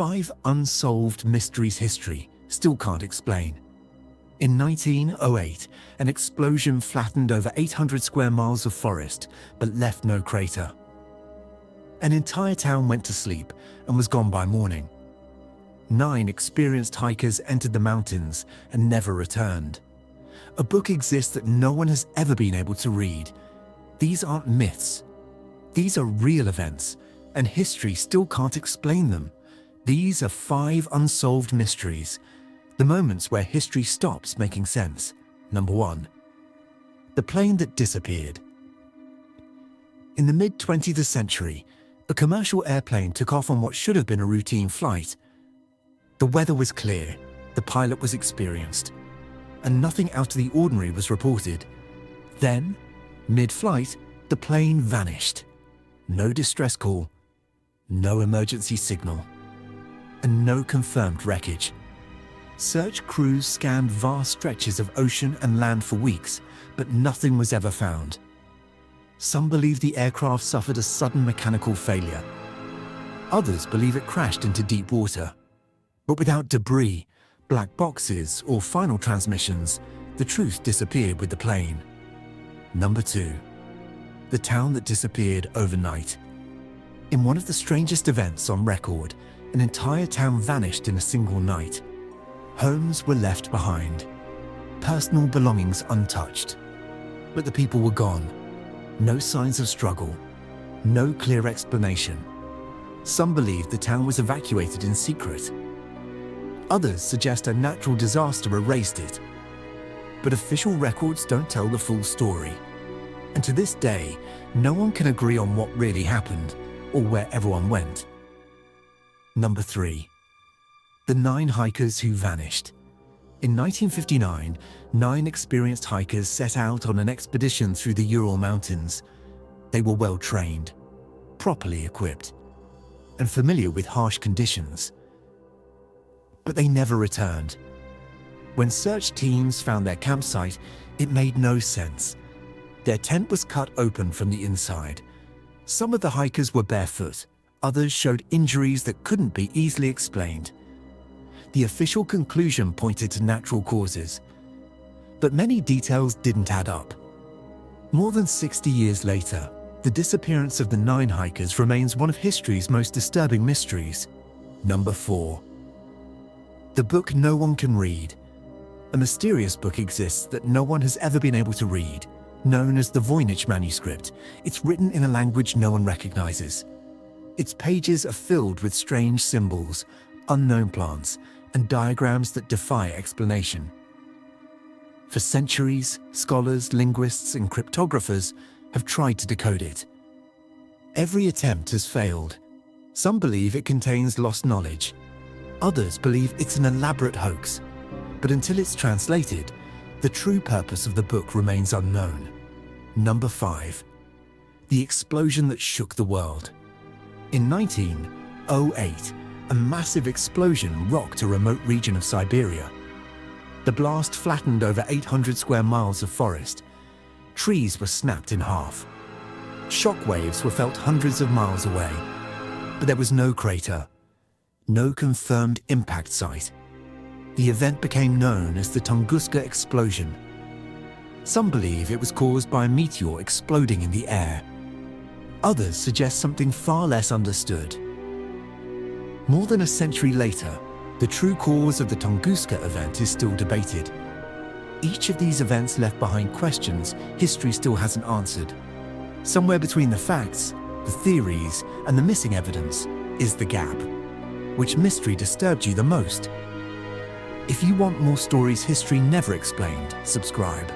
5 unsolved mysteries history still can't explain. In 1908, an explosion flattened over 800 square miles of forest, but left no crater. An entire town went to sleep and was gone by morning. 9 experienced hikers entered the mountains and never returned. A book exists that no one has ever been able to read. These aren't myths. These are real events, and history still can't explain them. These are 5 unsolved mysteries, the moments where history stops making sense. Number 1. The plane that disappeared. In the mid-20th century, a commercial airplane took off on what should have been a routine flight. The weather was clear, the pilot was experienced, and nothing out of the ordinary was reported. Then, mid-flight, the plane vanished. No distress call, no emergency signal, and no confirmed wreckage. Search crews scanned vast stretches of ocean and land for weeks, but nothing was ever found. Some believe the aircraft suffered a sudden mechanical failure. Others believe it crashed into deep water. But without debris, black boxes, or final transmissions, the truth disappeared with the plane. Number 2. The town that disappeared overnight. In one of the strangest events on record, an entire town vanished in a single night. Homes were left behind, personal belongings untouched. But the people were gone. No signs of struggle, no clear explanation. Some believe the town was evacuated in secret. Others suggest a natural disaster erased it. But official records don't tell the full story. And to this day, no one can agree on what really happened or where everyone went. Number 3. The 9 hikers who vanished. In 1959, 9 experienced hikers set out on an expedition through the Ural Mountains. They were well trained, properly equipped, and familiar with harsh conditions. But they never returned. When search teams found their campsite, it made no sense. Their tent was cut open from the inside. Some of the hikers were barefoot, others showed injuries that couldn't be easily explained. The official conclusion pointed to natural causes, but many details didn't add up. More than 60 years later, the disappearance of the 9 hikers remains one of history's most disturbing mysteries. Number 4. The book no one can read. A mysterious book exists that no one has ever been able to read, known as the Voynich Manuscript. It's written in a language no one recognizes. Its pages are filled with strange symbols, unknown plants, and diagrams that defy explanation. For centuries, scholars, linguists, and cryptographers have tried to decode it. Every attempt has failed. Some believe it contains lost knowledge. Others believe it's an elaborate hoax. But until it's translated, the true purpose of the book remains unknown. Number 5. The explosion that shook the world. In 1908, a massive explosion rocked a remote region of Siberia. The blast flattened over 800 square miles of forest. Trees were snapped in half. Shock waves were felt hundreds of miles away. But there was no crater, no confirmed impact site. The event became known as the Tunguska explosion. Some believe it was caused by a meteor exploding in the air. Others suggest something far less understood. More than a century later, the true cause of the Tunguska event is still debated. Each of these events left behind questions history still hasn't answered. Somewhere between the facts, the theories, and the missing evidence is the gap. Which mystery disturbed you the most? If you want more stories history never explained, subscribe.